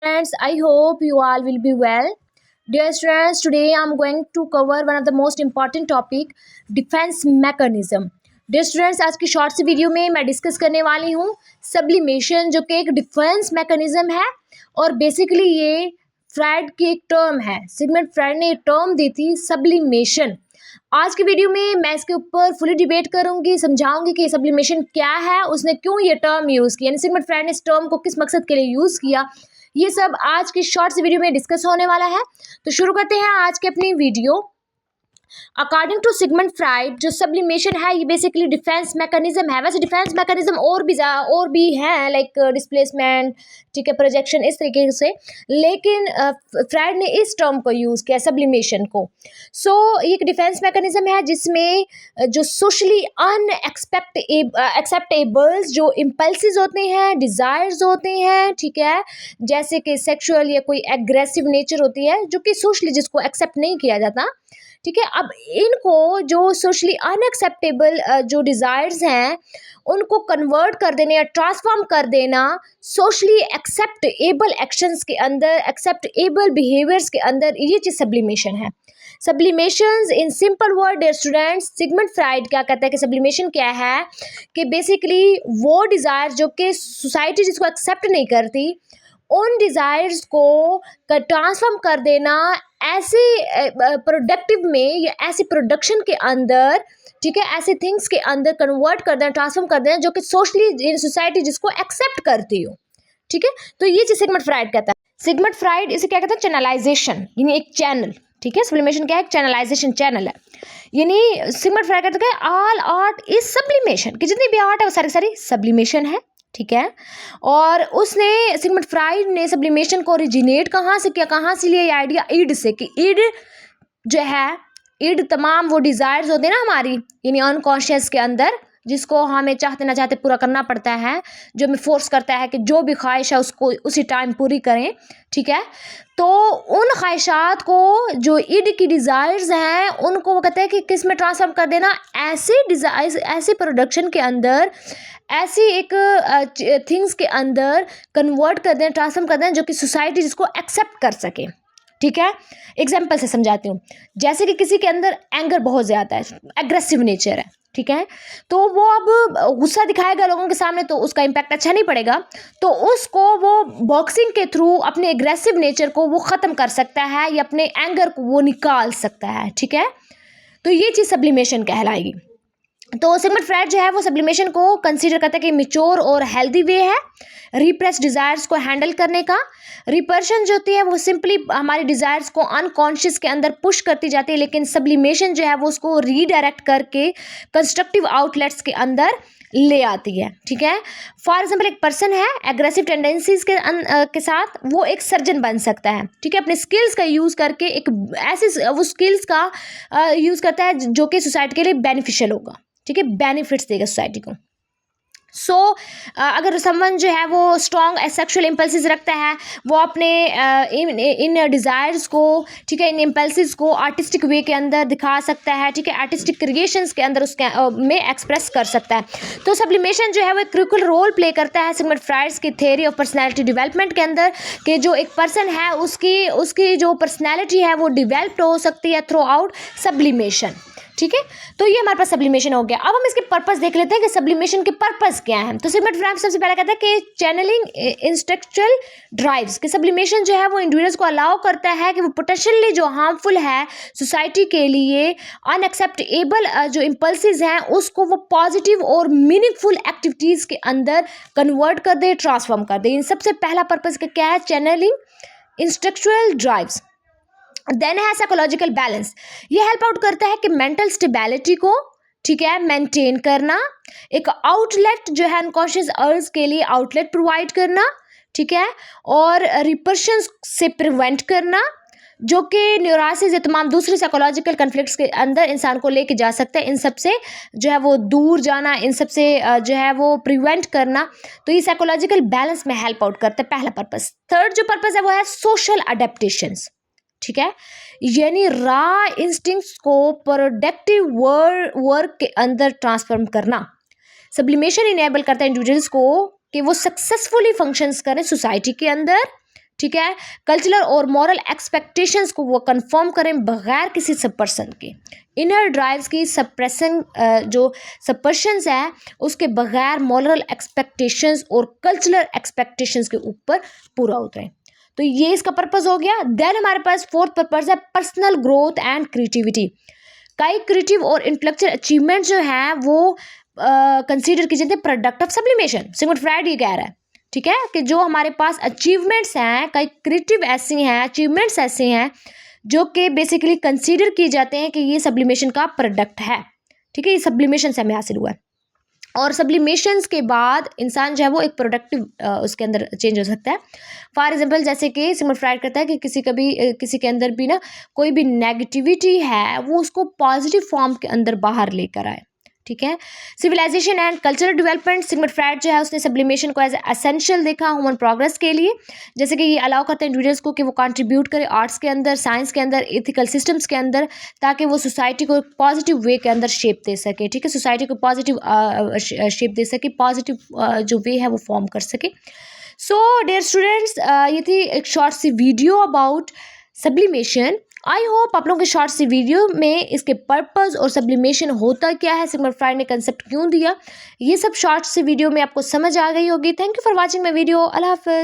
Friends, I hope you all will be well. Dear students, today I'm going to cover one of the most important topic, defence mechanism. Dear students, आज की short सी video में मैं discuss करने वाली हूँ sublimation, जो कि एक डिफेंस मैकेनिज्म है. और बेसिकली ये फ्राइड की एक टर्म है. सिगमंड फ्राइड ने टर्म दी थी सब्लिमेशन. आज की वीडियो में मैं इसके ऊपर फुली डिबेट करूंगी, समझाऊंगी कि सब्लिमेशन क्या है, उसने क्यों ये टर्म यूज़ किया, यानी सिगमंड फ्राइड ने इस टर्म को किस मकसद के लिए यूज़ किया. ये सब आज की शॉर्ट सी वीडियो में डिस्कस होने वाला है. तो शुरू करते हैं आज की अपनी video. According to Sigmund Freud, जो सब्लिमेशन है ये बेसिकली डिफेंस मैकेनिज्म है. वैसे डिफेंस मैकेनिज्म और भी हैं, लाइक डिस्प्लेसमेंट, ठीक है, प्रोजेक्शन, इस तरीके से. लेकिन फ्राइड ने इस टर्म को यूज़ किया, सब्लिमेशन को. सो ये एक डिफेंस मैकेनिज्म है जिसमें जो सोशली एक्सेप्टेबल्स जो इम्पल्सिस होते हैं, डिज़ायर्स होते हैं, ठीक है, जैसे कि सेक्सुअल या कोई एग्रेसिव नेचर होती है जो कि सोशली जिसको एक्सेप्ट नहीं किया जाता, ठीक है. अब इनको जो सोशली अनएक्सेप्टेबल जो डिज़ायर्स हैं उनको कन्वर्ट कर देना या ट्रांसफॉर्म कर देना सोशली एक्सेप्टेबल एक्शंस के अंदर, एक्सेप्टेबल बिहेवियर्स के अंदर, ये चीज़ सब्लिमेशन है. Sublimations in simple word, dear students, Sigmund Freud क्या कहता है कि सब्लिमेशन क्या है कि बेसिकली वो डिज़ायर जो कि सोसाइटी जिसको एक्सेप्ट नहीं करती, उन डिज़ायर्स को ट्रांसफॉर्म कर देना ऐसे प्रोडक्टिव में या ऐसी प्रोडक्शन के अंदर, ठीक है, ऐसे थिंग्स के अंदर कन्वर्ट कर देना, ट्रांसफॉर्म कर देना जो कि सोशली इन सोसाइटी जिसको एक्सेप्ट करती हो, ठीक है. तो ये चीज़ सिगमंड फ्राइड कहता है. सिगमंड फ्राइड इसे क्या कहता है, चैनलाइजेशन, यानी एक चैनल, ठीक है. सब्लिमेशन क्या है, चैनलाइजेशन, चैनल है. यानी सिगमंड फ्राइड कहता है ऑल आर्ट इज सब्लिमेशन, कि जितनी भी आर्ट है वो सारी सारी सब्लिमेशन है, ठीक है. और उसने सिगमंड फ्राइड ने सब्लिमेशन को ओरिजिनेट कहाँ से किया, कहाँ से लिया ये आइडिया, ईड से, कि ईड जो है, ईड तमाम वो डिज़ायर्स होते हैं ना हमारी, यानी अनकॉन्शियस के अंदर, जिसको हमें चाहते ना चाहते पूरा करना पड़ता है, जो हमें फोर्स करता है कि जो भी ख्वाहिश है उसको उसी टाइम पूरी करें, ठीक है. तो उन ख्वाहिशात को जो ईड की डिज़ायर्स हैं उनको वो कहते हैं कि किस में ट्रांसफॉर्म कर देना, ऐसी डिज़ायर्स, ऐसी प्रोडक्शन के अंदर, ऐसी एक थिंग्स के अंदर कन्वर्ट कर दें, ट्रांसफॉर्म कर दें जो कि सोसाइटी जिसको एक्सेप्ट कर सके, ठीक है. एग्जाम्पल से समझाती हूँ. जैसे कि किसी के अंदर एंगर बहुत ज़्यादा है, एग्रेसिव नेचर है, ठीक है, तो वो अब गुस्सा दिखाएगा लोगों के सामने तो उसका इम्पैक्ट अच्छा नहीं पड़ेगा, तो उसको वो बॉक्सिंग के थ्रू अपने एग्रेसिव नेचर को वो ख़त्म कर सकता है या अपने एंगर को वो निकाल सकता है, ठीक है. तो ये चीज़ सब्लिमेशन कहलाएगी. तो सिगमंड फ्राइड जो है वो सब्लिमेशन को कंसीडर करता है कि मिच्योर और हेल्दी वे है रिप्रेस डिज़ायर्स को हैंडल करने का. रिपर्शन जो होती है वो सिंपली हमारी डिज़ायर्स को अनकॉन्शियस के अंदर पुश करती जाती है, लेकिन सब्लिमेशन जो है वो उसको रीडायरेक्ट करके कंस्ट्रक्टिव आउटलेट्स के अंदर ले आती है, ठीक है. फॉर एग्जाम्पल, एक पर्सन है एग्रेसिव टेंडेंसीज के साथ, वो एक सर्जन बन सकता है, ठीक है, अपने स्किल्स का यूज़ करके एक ऐसे वो स्किल्स का यूज़ करता है जो कि सोसाइटी के लिए बेनिफिशियल होगा, ठीक है, बेनिफिट्स देगा सोसाइटी को. सो अगर समवन जो है वो स्ट्रॉन्ग सेक्सुअल इम्पल्सिस रखता है, वो अपने इन डिज़ायर्स को, ठीक है, इन इम्पल्सिस को आर्टिस्टिक वे के अंदर दिखा सकता है, ठीक है, आर्टिस्टिक क्रिएशंस के अंदर उसके में एक्सप्रेस कर सकता है. तो सब्लिमेशन जो है वो एक क्रिटिकल रोल प्ले करता है सिगमंड फ्राइड्स की थ्योरी ऑफ पर्सनैलिटी डेवलपमेंट के अंदर, कि जो एक पर्सन है उसकी जो पर्सनैलिटी है वो डिवेल्प हो सकती है थ्रू आउट सब्लिमेशन, ठीक है. तो ये हमारे पास सब्लिमेशन हो गया. अब हम इसके पर्पस देख लेते हैं कि सब्लिमेशन के पर्पस क्या है. तो सिगमंड फ्राइड सबसे पहले कहता है कि चैनलिंग इंस्टेक्चुअल ड्राइव्स, कि सब्लिमेशन जो है वो इंडिविजुअल्स को अलाउ करता है कि वो पोटेंशियली जो हार्मफुल है सोसाइटी के लिए, अनएक्सेप्टेबल जो इम्पल्सिस हैं उसको वो पॉजिटिव और मीनिंगफुल एक्टिविटीज़ के अंदर कन्वर्ट कर दे, ट्रांसफॉर्म कर दे. इन सबसे पहला पर्पस का क्या है, चैनलिंग इंस्टेक्चुअल ड्राइव्स. देन है साइकोलॉजिकल बैलेंस, ये हेल्प आउट करता है कि मेंटल स्टेबिलिटी को, ठीक है, मेंटेन करना, एक आउटलेट जो है अनकॉन्शियस अर्ज के लिए आउटलेट प्रोवाइड करना, ठीक है, और रिपर्शन से प्रिवेंट करना, जो कि न्यूरोसिस या तमाम दूसरी साइकोलॉजिकल कन्फ्लिक्ट्स के अंदर इंसान को लेके जा सकता है. इन सब से जो है वो दूर जाना, इन सब से जो है वो प्रिवेंट करना. तो ये साइकोलॉजिकल बैलेंस में हेल्प आउट करता है, पहला पर्पस. थर्ड जो पर्पस है वो है सोशल अडेप्टेशंस, ठीक है, यानी रॉ इंस्टिंक्ट्स को प्रोडक्टिव वर्क के अंदर ट्रांसफॉर्म करना. सब्लिमेशन इनेबल करता है इंडिविजुअल्स को कि वो सक्सेसफुली फंक्शंस करें सोसाइटी के अंदर, ठीक है, कल्चरल और मॉरल एक्सपेक्टेशंस को वो कंफर्म करें बगैर किसी सपर्सन के। इनर ड्राइव्स की सप्रेशन जो सपर्शंस है उसके बगैर मॉरल एक्सपेक्टेशंस और कल्चरल एक्सपेक्टेशंस के ऊपर पूरा उतरें। तो ये इसका पर्पस हो गया। देन हमारे पास फोर्थ पर्पस है पर्सनल ग्रोथ एंड क्रिएटिविटी। कई क्रिएटिव और इंटेलेक्चुअल अचीवमेंट जो हैं वो कंसीडर की जाते हैं product of sublimation. Sigmund Freud ये कह रहा है, ठीक है, कि जो हमारे पास अचीवमेंट्स हैं, कई क्रिएटिव ऐसी हैं, अचीवमेंट्स ऐसे हैं जो कि बेसिकली कंसीडर किए जाते हैं कि ये सब्लिमेशन का प्रोडक्ट है। ठीक है, ये सब्लिमेशन से हमें हासिल हुआ है और सब्लिमेशंस के बाद इंसान जो है वो एक प्रोडक्टिव उसके अंदर चेंज हो सकता है। फॉर एग्जांपल जैसे कि सिगमंड फ्रायड कहता है कि किसी के अंदर भी ना कोई भी नेगेटिविटी है वो उसको पॉजिटिव फॉर्म के अंदर बाहर लेकर आए। ठीक है, civilisation and cultural development, Sigmund Freud जो है उसने सब्लिमेशन को एज एसेंशियल देखा ह्यूमन प्रोग्रेस के लिए। जैसे कि ये अलाउ करते हैं इंडिविजुअल्स को कि वो कंट्रीब्यूट करें आर्ट्स के अंदर, साइंस के अंदर, एथिकल सिस्टम्स के अंदर, ताकि वो सोसाइटी को पॉजिटिव वे के अंदर शेप दे सके। ठीक है, सोसाइटी को पॉजिटिव शेप दे सके, पॉजिटिव जो वे है वो फॉर्म कर सके। सो डियर स्टूडेंट्स, ये थी एक शॉर्ट सी video about sublimation. I hope आप लोगों के शॉर्ट सी वीडियो में इसके पर्पस और सब्लिमेशन होता क्या है, सिगमंड फ्रायड ने कंसेप्ट क्यों दिया, ये सब शॉर्ट सी वीडियो में आपको समझ आ गई होगी। Thank you for watching my video. अल्लाह हाफिज़।